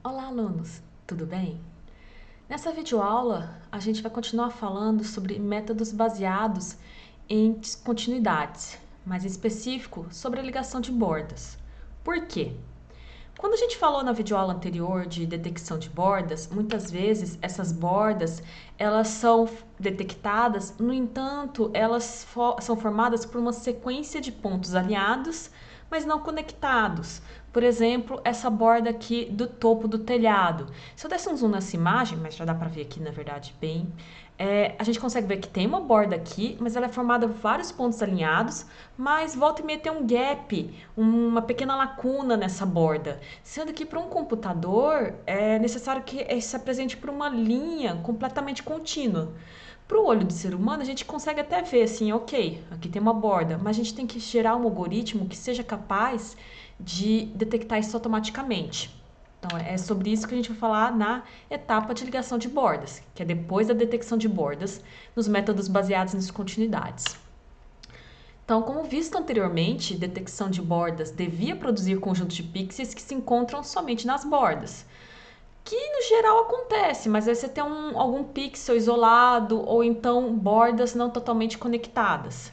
Olá, alunos! Tudo bem? Nessa videoaula, a gente vai continuar falando sobre métodos baseados em descontinuidades, mais em específico sobre a ligação de bordas. Por quê? Quando a gente falou na videoaula anterior de detecção de bordas, muitas vezes essas bordas elas são detectadas, no entanto, elas são formadas por uma sequência de pontos alinhados, mas não conectados. Por exemplo, essa borda aqui do topo do telhado. Se eu desse um zoom nessa imagem, mas já dá para ver aqui na verdade bem, a gente consegue ver que tem uma borda aqui, mas ela é formada por vários pontos alinhados, mas volta e meia tem um gap, uma pequena lacuna nessa borda. Sendo que para um computador é necessário que se apresente por uma linha completamente contínua. Para o olho do ser humano, a gente consegue até ver assim, ok, aqui tem uma borda, mas a gente tem que gerar um algoritmo que seja capaz de detectar isso automaticamente. Então, é sobre isso que a gente vai falar na etapa de ligação de bordas, que é depois da detecção de bordas, nos métodos baseados em descontinuidades. Então, como visto anteriormente, detecção de bordas devia produzir conjuntos de pixels que se encontram somente nas bordas, que no geral acontece, mas aí você tem algum pixel isolado ou então bordas não totalmente conectadas.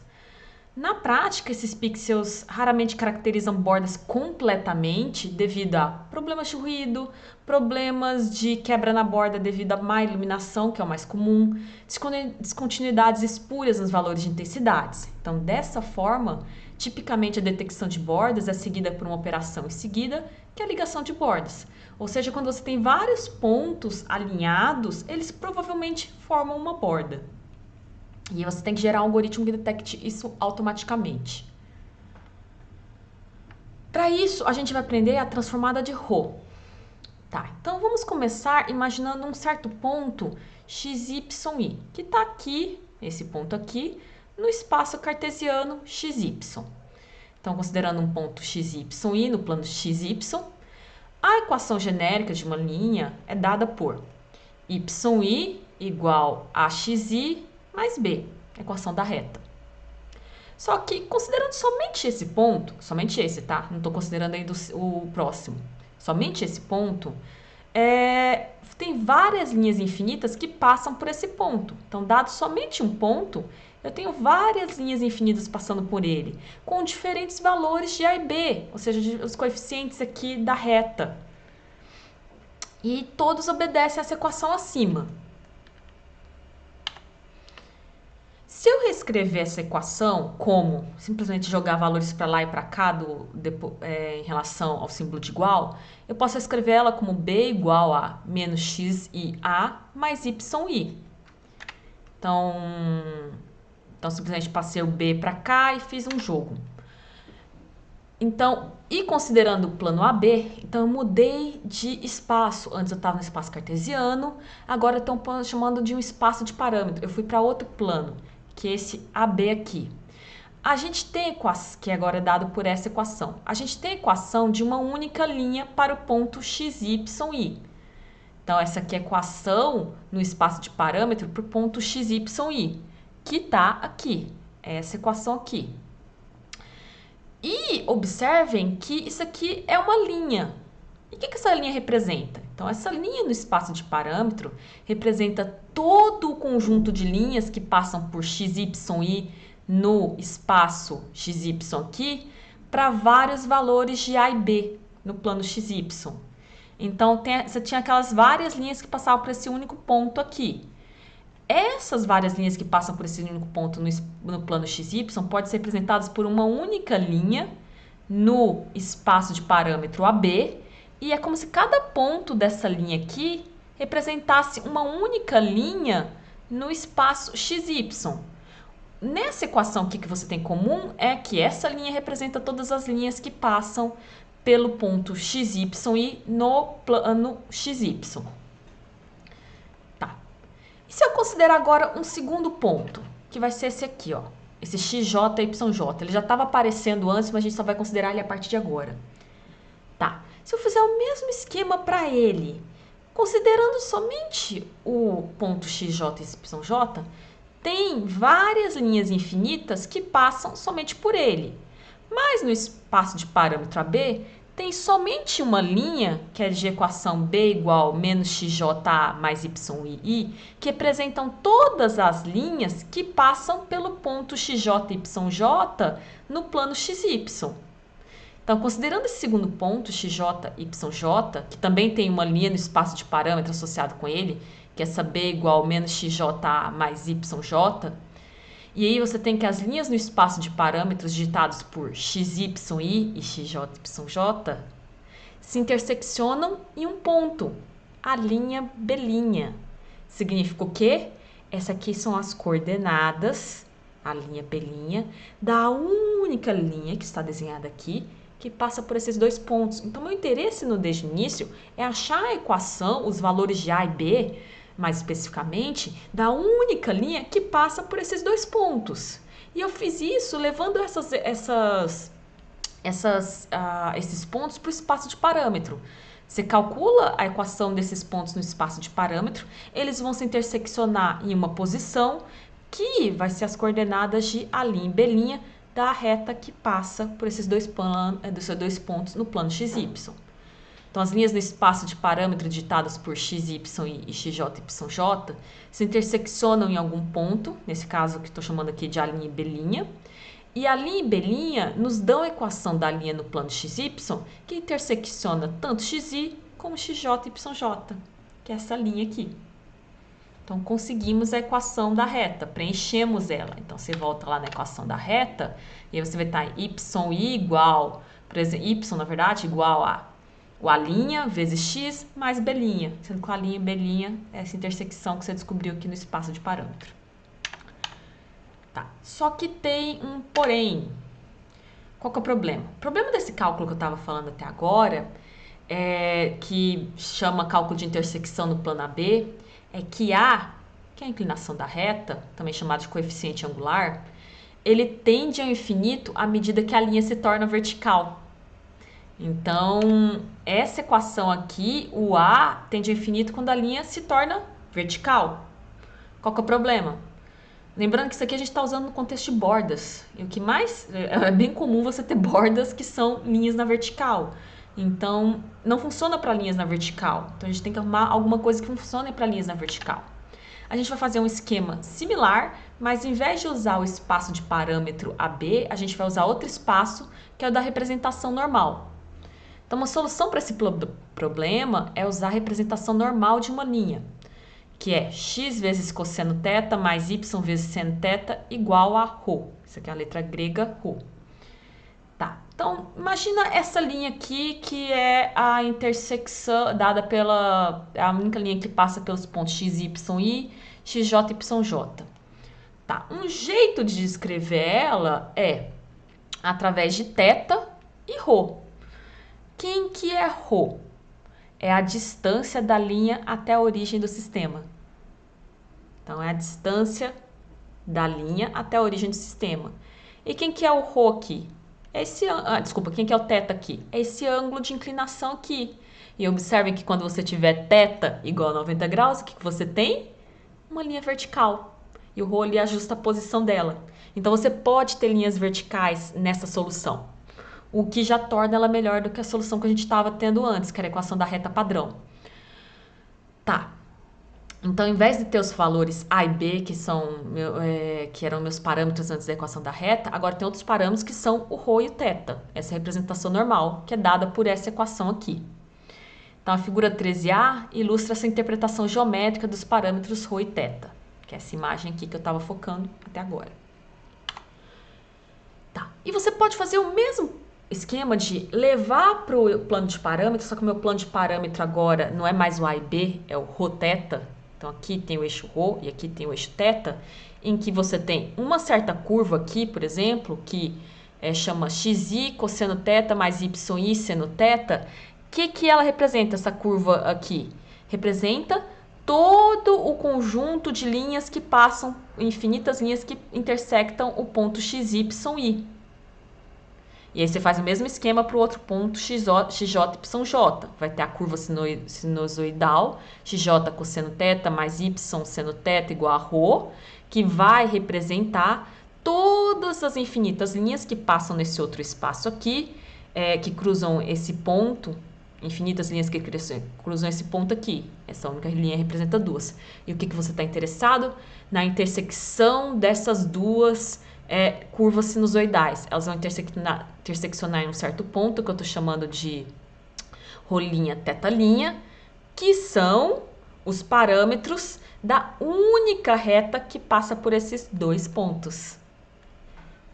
Na prática, esses pixels raramente caracterizam bordas completamente devido a problemas de ruído, problemas de quebra na borda devido a má iluminação, que é o mais comum, descontinuidades espúrias nos valores de intensidades. Então, dessa forma, tipicamente a detecção de bordas é seguida por uma operação em seguida, que é a ligação de bordas. Ou seja, quando você tem vários pontos alinhados, eles provavelmente formam uma borda. E você tem que gerar um algoritmo que detecte isso automaticamente. Para isso, a gente vai aprender a transformada de Rho. Tá, então vamos começar imaginando um certo ponto xy, que está aqui, esse ponto aqui, no espaço cartesiano xy. Então, considerando um ponto xy no plano xy, a equação genérica de uma linha é dada por y igual a xy mais b, equação da reta. Só que, considerando somente esse ponto, somente esse, tá? Não estou considerando ainda o próximo. Somente esse ponto, tem várias linhas infinitas que passam por esse ponto. Então, dado somente um ponto, eu tenho várias linhas infinitas passando por ele, com diferentes valores de A e B, ou seja, os coeficientes aqui da reta. E todos obedecem a essa equação acima. Se eu reescrever essa equação como simplesmente jogar valores para lá e para cá em relação ao símbolo de igual, eu posso escrever ela como b igual a menos xi(a) mais yi. Então simplesmente passei o b para cá e fiz um jogo. Então, e considerando o plano AB, então eu mudei de espaço. Antes eu estava no espaço cartesiano, agora estão chamando de um espaço de parâmetro. Eu fui para outro plano, que é esse AB aqui. A gente tem equação, que agora é dado por essa equação. A gente tem a equação de uma única linha para o ponto xy. Então, essa aqui é a equação no espaço de parâmetro para o ponto xy, que está aqui. Essa equação aqui. E observem que isso aqui é uma linha. E o que essa linha representa? Então, essa linha no espaço de parâmetro representa todo o conjunto de linhas que passam por xy no espaço xy aqui para vários valores de A e B no plano xy. Então, você tinha aquelas várias linhas que passavam por esse único ponto aqui. Essas várias linhas que passam por esse único ponto no plano xy podem ser representadas por uma única linha no espaço de parâmetro AB, e é como se cada ponto dessa linha aqui representasse uma única linha no espaço xy. Nessa equação aqui que você tem em comum é que essa linha representa todas as linhas que passam pelo ponto xy no plano xy. E se eu considerar agora um segundo ponto, que vai ser esse aqui, ó, esse xj e yj. Ele já estava aparecendo antes, mas a gente só vai considerar ele a partir de agora. Tá. Se eu fizer o mesmo esquema para ele, considerando somente o ponto xj e yj, tem várias linhas infinitas que passam somente por ele. Mas no espaço de parâmetro AB, tem somente uma linha, que é de equação B igual menos XJA mais YI, que representam todas as linhas que passam pelo ponto XJYJ no plano XY. Então, considerando esse segundo ponto, XJYJ, que também tem uma linha no espaço de parâmetro associado com ele, que é essa B igual menos XJA mais YJ, e aí você tem que as linhas no espaço de parâmetros digitados por XYI e XJYJ se interseccionam em um ponto, a linha B'. Significa o quê? Essas aqui são as coordenadas, a linha B', da única linha que está desenhada aqui, que passa por esses dois pontos. Então, meu interesse desde o início é achar a equação, os valores de A e B, mais especificamente, da única linha que passa por esses dois pontos. E eu fiz isso levando esses pontos para o espaço de parâmetro. Você calcula a equação desses pontos no espaço de parâmetro, eles vão se interseccionar em uma posição que vai ser as coordenadas de A' e B' da reta que passa por esses dois pontos no plano XY. Então, as linhas no espaço de parâmetro digitadas por XY e XJYJ se interseccionam em algum ponto, nesse caso que estou chamando aqui de A' e B', e A' e B' nos dão a equação da linha no plano XY, que intersecciona tanto XY como XJYJ, que é essa linha aqui. Então, conseguimos a equação da reta, preenchemos ela. Então, você volta lá na equação da reta, e aí você vai estar YI igual, por exemplo, Y, na verdade, igual a o A' vezes X mais B', sendo que o A' e B' é essa intersecção que você descobriu aqui no espaço de parâmetro. Tá. Só que tem um porém. Qual que é o problema? O problema desse cálculo que eu estava falando até agora, que chama cálculo de intersecção no plano AB, é que A, que é a inclinação da reta, também chamado de coeficiente angular, ele tende ao infinito à medida que a linha se torna vertical. Então, essa equação aqui, o A tende ao infinito quando a linha se torna vertical. Qual que é o problema? Lembrando que isso aqui a gente está usando no contexto de bordas. E o que mais... É bem comum você ter bordas que são linhas na vertical. Então, não funciona para linhas na vertical. Então, a gente tem que arrumar alguma coisa que funcione para linhas na vertical. A gente vai fazer um esquema similar, mas em vez de usar o espaço de parâmetro AB, a gente vai usar outro espaço, que é o da representação normal. Então, uma solução para esse problema é usar a representação normal de uma linha, que é x vezes cosseno θ mais y vezes seno θ igual a ρ. Isso aqui é a letra grega ρ. Tá, então imagina essa linha aqui que é a intersecção dada a única linha que passa pelos pontos x, y, i, xj, yj. Tá, um jeito de descrever ela é através de θ e ρ. Quem que é ρ? É a distância da linha até a origem do sistema. Então, é a distância da linha até a origem do sistema. E quem que é o ρ aqui? Quem que é o θ aqui? É esse ângulo de inclinação aqui. E observem que quando você tiver θ igual a 90 graus, o que você tem? Uma linha vertical. E o ρ ali ajusta a posição dela. Então, você pode ter linhas verticais nessa solução, o que já torna ela melhor do que a solução que a gente estava tendo antes, que era a equação da reta padrão. Tá. Então, em vez de ter os valores A e B, que eram meus parâmetros antes da equação da reta, agora tem outros parâmetros que são o ρ e o θ. Essa é a representação normal, que é dada por essa equação aqui. Então, a figura 13A ilustra essa interpretação geométrica dos parâmetros ρ e θ, que é essa imagem aqui que eu estava focando até agora. Tá. E você pode fazer o mesmo esquema de levar para o plano de parâmetro, só que o meu plano de parâmetro agora não é mais o A e B, é o ρθ. Então, aqui tem o eixo ρ e aqui tem o eixo θ, em que você tem uma certa curva aqui, por exemplo, que chama xi cosseno θ mais yi seno θ. O que ela representa, essa curva aqui? Representa todo o conjunto de linhas que passam, infinitas linhas que intersectam o ponto xi. E aí você faz o mesmo esquema para o outro ponto XJYJ. Vai ter a curva sinusoidal, XJ cosseno θ mais Y seno θ igual a ρ, que vai representar todas as infinitas linhas que passam nesse outro espaço aqui, que cruzam esse ponto, infinitas linhas que cruzam esse ponto aqui. Essa única linha representa duas. E o que você está interessado? Na intersecção dessas duas curvas sinusoidais. Elas vão interseccionar em um certo ponto, que eu estou chamando de rolinha teta-linha, que são os parâmetros da única reta que passa por esses dois pontos.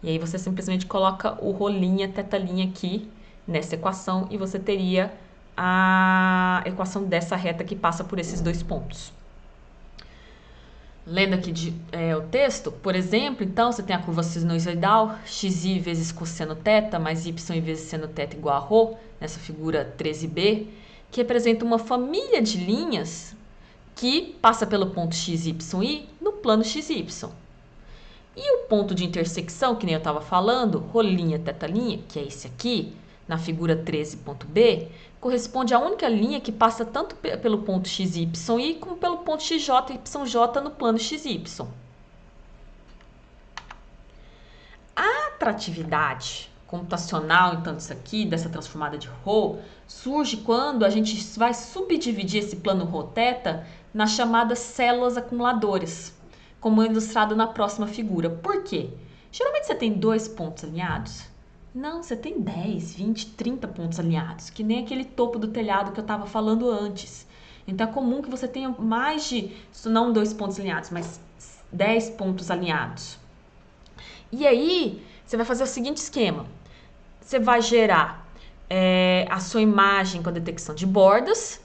E aí você simplesmente coloca o rolinha teta-linha aqui nessa equação e você teria a equação dessa reta que passa por esses dois pontos. Lendo aqui o texto, por exemplo, então você tem a curva sinusoidal xi vezes cosseno teta mais y vezes seno teta igual a ρ, nessa figura 13b, que representa uma família de linhas que passa pelo ponto xy no plano xy. E o ponto de intersecção, que nem eu estava falando, rolinha teta-linha, que é esse aqui, na figura 13.b, corresponde à única linha que passa tanto pelo ponto xy como pelo ponto xj e yj no plano xy. A atratividade computacional, então, disso aqui, dessa transformada de ρ, surge quando a gente vai subdividir esse plano ρ-θ nas chamadas células acumuladoras, como ilustrado na próxima figura. Por quê? Geralmente você tem dois pontos alinhados. Não, você tem 10, 20, 30 pontos alinhados, que nem aquele topo do telhado que eu estava falando antes. Então é comum que você tenha mais de, não 2 pontos alinhados, mas 10 pontos alinhados. E aí, você vai fazer o seguinte esquema. Você vai gerar a sua imagem com a detecção de bordas,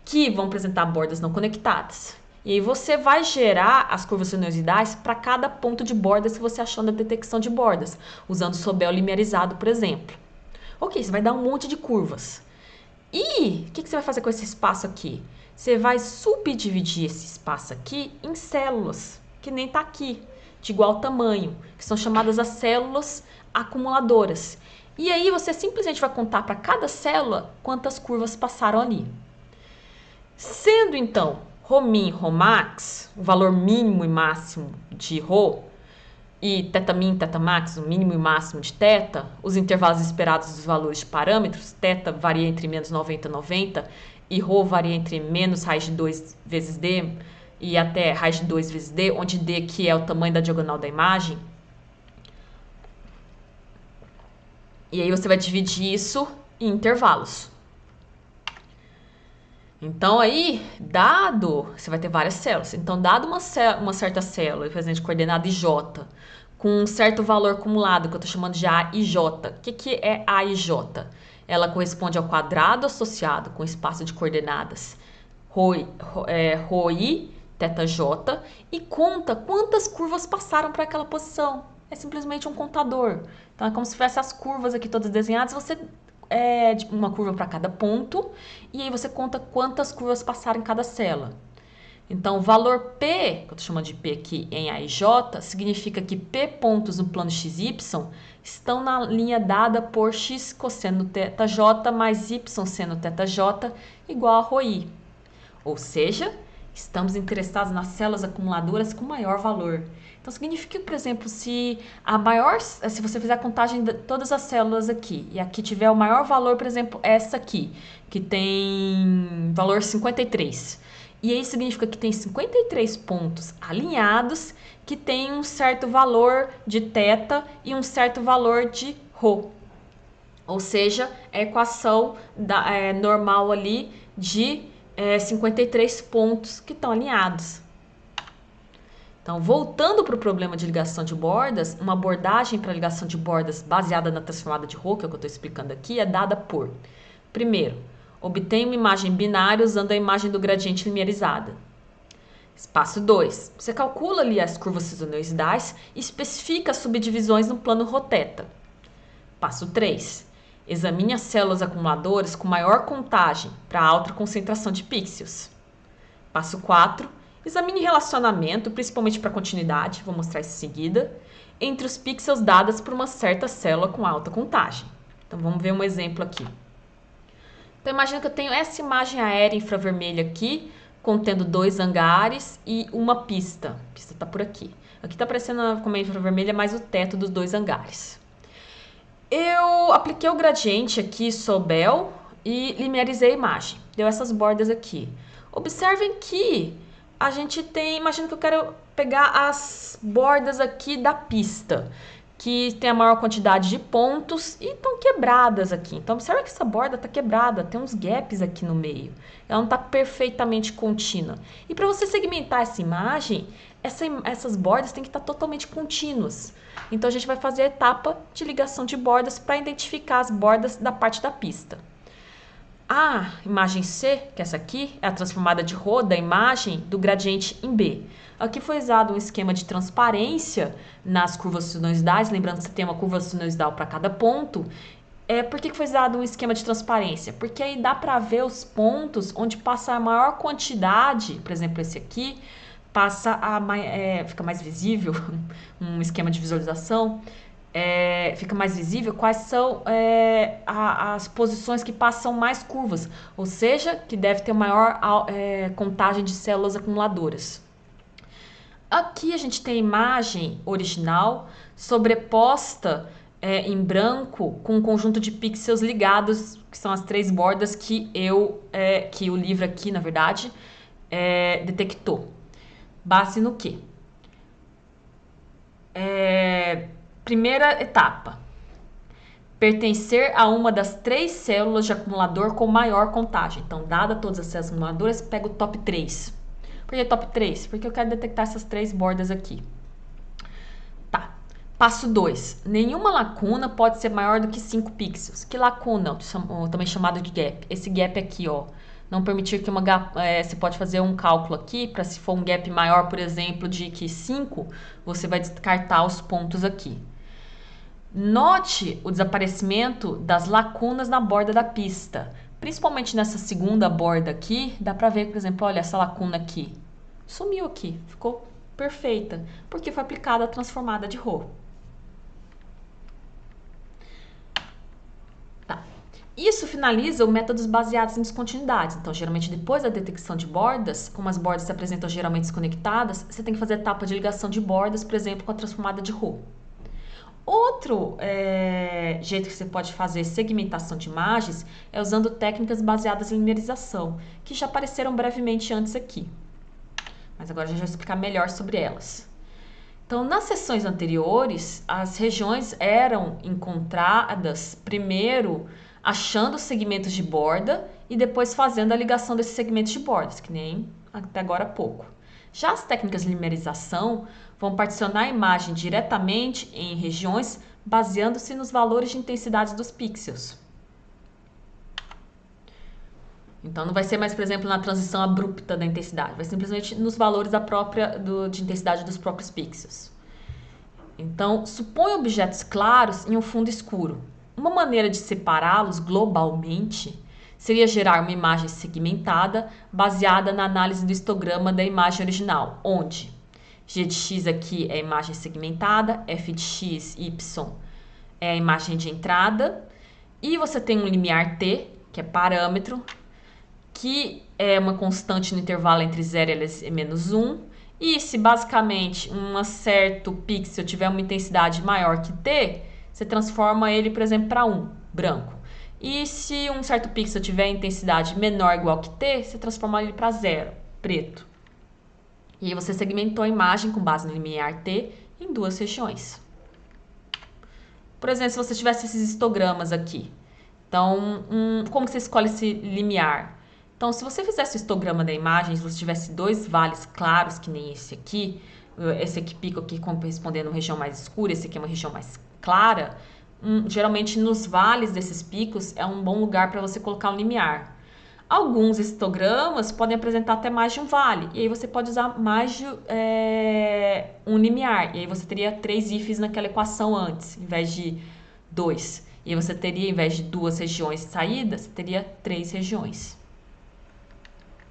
que vão apresentar bordas não conectadas. E aí você vai gerar as curvas sinusoidais para cada ponto de bordas que você achou na detecção de bordas, usando o Sobel linearizado, por exemplo. Ok, você vai dar um monte de curvas. E o que você vai fazer com esse espaço aqui? Você vai subdividir esse espaço aqui em células, que nem está aqui, de igual tamanho, que são chamadas as células acumuladoras. E aí você simplesmente vai contar para cada célula quantas curvas passaram ali. Sendo então ρmin, Rmax, o valor mínimo e máximo de ρ, e θmin, θmax, o mínimo e máximo de θ, os intervalos esperados dos valores de parâmetros, θ varia entre menos 90 e 90, e ρ varia entre menos raiz de 2 vezes d e até raiz de 2 vezes d, onde d aqui é o tamanho da diagonal da imagem. E aí você vai dividir isso em intervalos. Então aí, você vai ter várias células. Então, dado uma certa célula, por exemplo, de coordenada ij, com um certo valor acumulado, que eu estou chamando de AIJ. O que é AIJ? Ela corresponde ao quadrado associado com o espaço de coordenadas ρi, θj, e conta quantas curvas passaram para aquela posição. É simplesmente um contador. Então, é como se tivesse as curvas aqui todas desenhadas, você uma curva para cada ponto, e aí você conta quantas curvas passaram em cada célula. Então, o valor P, que eu estou chamando de P aqui em AIJ, significa que P pontos no plano XY estão na linha dada por x cosseno θj mais y seno θj igual a ρi. Ou seja, estamos interessados nas células acumuladoras com maior valor. Então, significa que, por exemplo, se você fizer a contagem de todas as células aqui, e aqui tiver o maior valor, por exemplo, essa aqui, que tem valor 53. E aí significa que tem 53 pontos alinhados que tem um certo valor de θ e um certo valor de ρ. Ou seja, é a equação normal ali de 53 pontos que estão alinhados. Então, voltando para o problema de ligação de bordas, uma abordagem para ligação de bordas baseada na transformada de ρ, que é o que eu estou explicando aqui, é dada por: primeiro, obtém uma imagem binária usando a imagem do gradiente linearizada. Passo 2, você calcula ali as curvas sinusoidais e especifica as subdivisões no plano ρθ. Passo 3, examine as células acumuladoras com maior contagem para alta concentração de pixels. Passo 4, examine relacionamento, principalmente para continuidade, vou mostrar isso em seguida, entre os pixels dadas por uma certa célula com alta contagem. Então, vamos ver um exemplo aqui. Então, imagina que eu tenho essa imagem aérea infravermelha aqui, contendo 2 hangares e uma pista. A pista está por aqui. Aqui está aparecendo como é infravermelha mais o teto dos 2 hangares. Eu apliquei o gradiente aqui, Sobel, e linearizei a imagem. Deu essas bordas aqui. Observem que a gente tem... Imagina que eu quero pegar as bordas aqui da pista, que tem a maior quantidade de pontos e estão quebradas aqui. Então, observa que essa borda está quebrada, tem uns gaps aqui no meio. Ela não está perfeitamente contínua. E para você segmentar essa imagem, essas bordas têm que estar totalmente contínuas. Então, a gente vai fazer a etapa de ligação de bordas para identificar as bordas da parte da pista. A imagem C, que é essa aqui, é a transformada de ρ da imagem do gradiente em B. Aqui foi usado um esquema de transparência nas curvas sinusoidais, lembrando que você tem uma curva sinusoidal para cada ponto. Por que foi usado um esquema de transparência? Porque aí dá para ver os pontos onde passa a maior quantidade, por exemplo, esse aqui, fica mais visível, um esquema de visualização, fica mais visível quais são as posições que passam mais curvas, ou seja, que deve ter maior contagem de células acumuladoras. Aqui a gente tem a imagem original sobreposta em branco com um conjunto de pixels ligados, que são as 3 bordas que o livro aqui, na verdade, detectou. Base no quê? Primeira etapa. Pertencer a uma das 3 células de acumulador com maior contagem. Então, dada todas as células acumuladoras, pega o top 3. Por que top 3? Porque eu quero detectar essas 3 bordas aqui. Tá. Passo 2. Nenhuma lacuna pode ser maior do que 5 pixels. Que lacuna? Também chamado de gap. Esse gap aqui, ó. Não permitir que você pode fazer um cálculo aqui, para se for um gap maior, por exemplo, de que 5, você vai descartar os pontos aqui. Note o desaparecimento das lacunas na borda da pista. Principalmente nessa segunda borda aqui, dá para ver, por exemplo, olha essa lacuna aqui. Sumiu aqui, ficou perfeita, porque foi aplicada a transformada de ρ. Tá. Isso finaliza o método baseado em descontinuidades. Então, geralmente, depois da detecção de bordas, como as bordas se apresentam geralmente desconectadas, você tem que fazer a etapa de ligação de bordas, por exemplo, com a transformada de ρ. Outro jeito que você pode fazer segmentação de imagens é usando técnicas baseadas em linearização, que já apareceram brevemente antes aqui. Mas agora eu já vou explicar melhor sobre elas. Então, nas sessões anteriores, as regiões eram encontradas primeiro achando segmentos de borda e depois fazendo a ligação desses segmentos de bordas, que nem até agora há pouco. Já as técnicas de limerização vão particionar a imagem diretamente em regiões baseando-se nos valores de intensidade dos pixels. Então, não vai ser mais, por exemplo, na transição abrupta da intensidade, vai simplesmente nos valores de intensidade dos próprios pixels. Então, supõe objetos claros em um fundo escuro. Uma maneira de separá-los globalmente seria gerar uma imagem segmentada baseada na análise do histograma da imagem original, onde G de x aqui é a imagem segmentada, f de x, y é a imagem de entrada, e você tem um limiar t, que é parâmetro, que é uma constante no intervalo entre 0 e menos 1, e se basicamente um certo pixel tiver uma intensidade maior que t, você transforma ele, por exemplo, para 1, branco. E se um certo pixel tiver intensidade menor ou igual que t, você transforma ele para 0, preto. E aí você segmentou a imagem com base no limiar t em 2 regiões. Por exemplo, se você tivesse esses histogramas aqui, então, como que você escolhe esse limiar? Então, se você fizesse o histograma da imagem, se você tivesse 2 vales claros, que nem esse aqui pico aqui correspondendo a uma região mais escura, esse aqui é uma região mais clara, geralmente nos vales desses picos é um bom lugar para você colocar um limiar. Alguns histogramas podem apresentar até mais de um vale, e aí você pode usar mais de um limiar, e aí você teria 3 ifs naquela equação antes, em vez de 2. E aí você teria, em vez de 2 regiões de saída, você teria 3 regiões.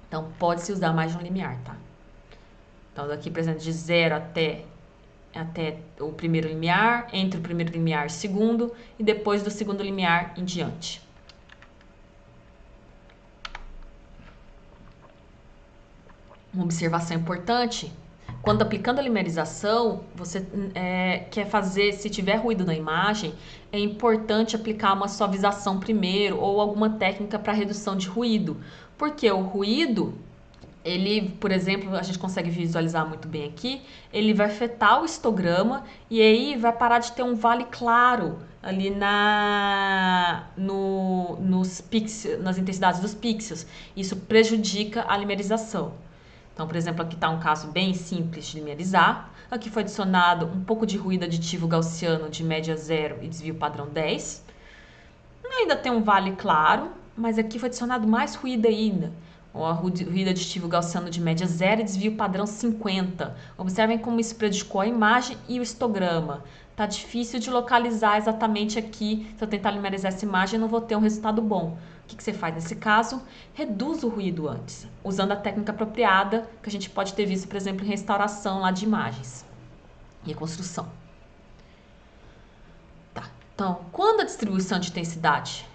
Então, pode-se usar mais de um limiar, tá? Então, daqui, por exemplo, de 0 até o primeiro limiar, entre o primeiro limiar e o segundo, e depois do segundo limiar em diante. Uma observação importante Quando aplicando a limerização, você quer fazer, se tiver ruído na imagem, é importante aplicar uma suavização primeiro ou alguma técnica para redução de ruído. Porque o ruído, ele, por exemplo, a gente consegue visualizar muito bem aqui, ele vai afetar o histograma e aí vai parar de ter um vale claro ali nos pixels, nas intensidades dos pixels. Isso prejudica a limerização. Então, por exemplo, aqui está um caso bem simples de linearizar. Aqui foi adicionado um pouco de ruído aditivo gaussiano de média 0 e desvio padrão 10. Ainda tem um vale claro, mas aqui foi adicionado mais ruído ainda. O ruído aditivo gaussiano de média 0 e desvio padrão 50. Observem como isso prejudicou a imagem e o histograma. Tá difícil de localizar exatamente aqui. Se eu tentar linearizar essa imagem, eu não vou ter um resultado bom. O que você faz nesse caso? Reduz o ruído antes, usando a técnica apropriada, que a gente pode ter visto, por exemplo, em restauração lá de imagens. Reconstrução. Tá. Então, quando a distribuição de intensidade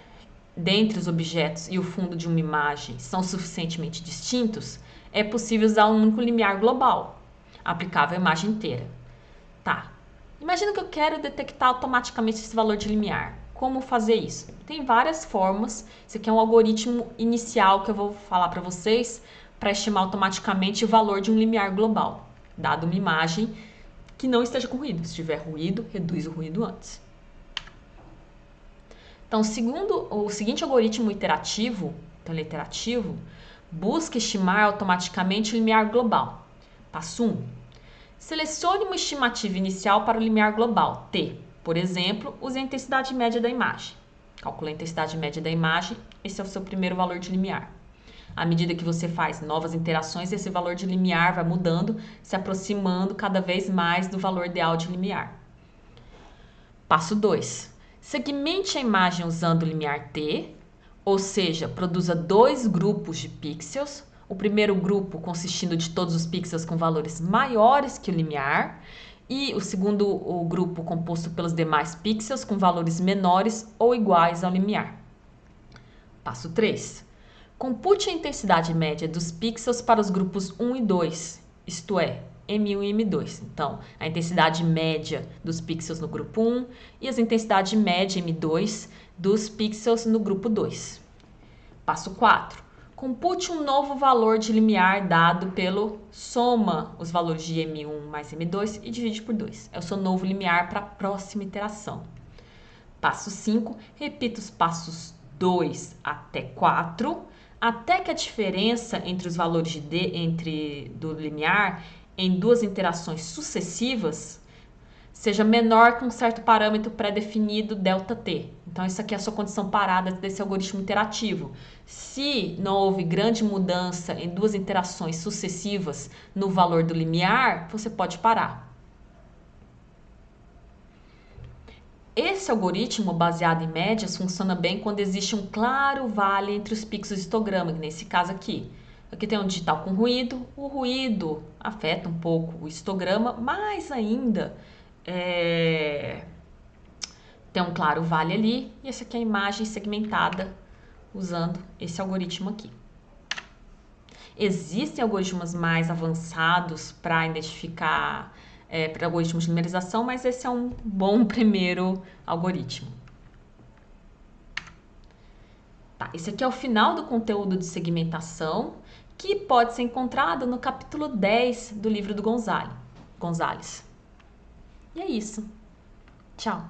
dentre os objetos e o fundo de uma imagem são suficientemente distintos, é possível usar um único limiar global, aplicável à imagem inteira. Tá. Imagina que eu quero detectar automaticamente esse valor de limiar. Como fazer isso? Tem várias formas. Esse aqui é um algoritmo inicial que eu vou falar para vocês para estimar automaticamente o valor de um limiar global, dado uma imagem que não esteja com ruído. Se tiver ruído, reduz o ruído antes. Então, segundo o seguinte algoritmo iterativo, busca estimar automaticamente o limiar global. Passo 1. Selecione uma estimativa inicial para o limiar global, T. Por exemplo, use a intensidade média da imagem. Calcule a intensidade média da imagem, esse é o seu primeiro valor de limiar. À medida que você faz novas interações, esse valor de limiar vai mudando, se aproximando cada vez mais do valor ideal de limiar. Passo 2. Segmente a imagem usando o limiar T, ou seja, produza dois grupos de pixels. O primeiro grupo consistindo de todos os pixels com valores maiores que o limiar e o segundo grupo composto pelos demais pixels com valores menores ou iguais ao limiar. Passo 3. Compute a intensidade média dos pixels para os grupos 1 e 2, isto é, M1 e M2. Então, a intensidade média dos pixels no grupo 1 e as intensidade média M2 dos pixels no grupo 2. Passo 4. Compute um novo valor de limiar dado pelo soma os valores de M1 mais M2 e divide por 2. É o seu novo limiar para a próxima iteração. Passo 5. Repita os passos 2 até 4, até que a diferença entre os valores de D do limiar em duas interações sucessivas seja menor que um certo parâmetro pré-definido ΔT. Então, isso aqui é a sua condição parada desse algoritmo iterativo. Se não houve grande mudança em duas interações sucessivas no valor do limiar, você pode parar. Esse algoritmo, baseado em médias, funciona bem quando existe um claro vale entre os pixels de histograma, nesse caso aqui. Aqui tem um digital com ruído, o ruído afeta um pouco o histograma, mas ainda tem um claro vale ali, e essa aqui é a imagem segmentada usando esse algoritmo aqui. Existem algoritmos mais avançados para identificar, para algoritmos de numerização, mas esse é um bom primeiro algoritmo. Tá, esse aqui é o final do conteúdo de segmentação, que pode ser encontrado no capítulo 10 do livro do Gonzales. E é isso. Tchau!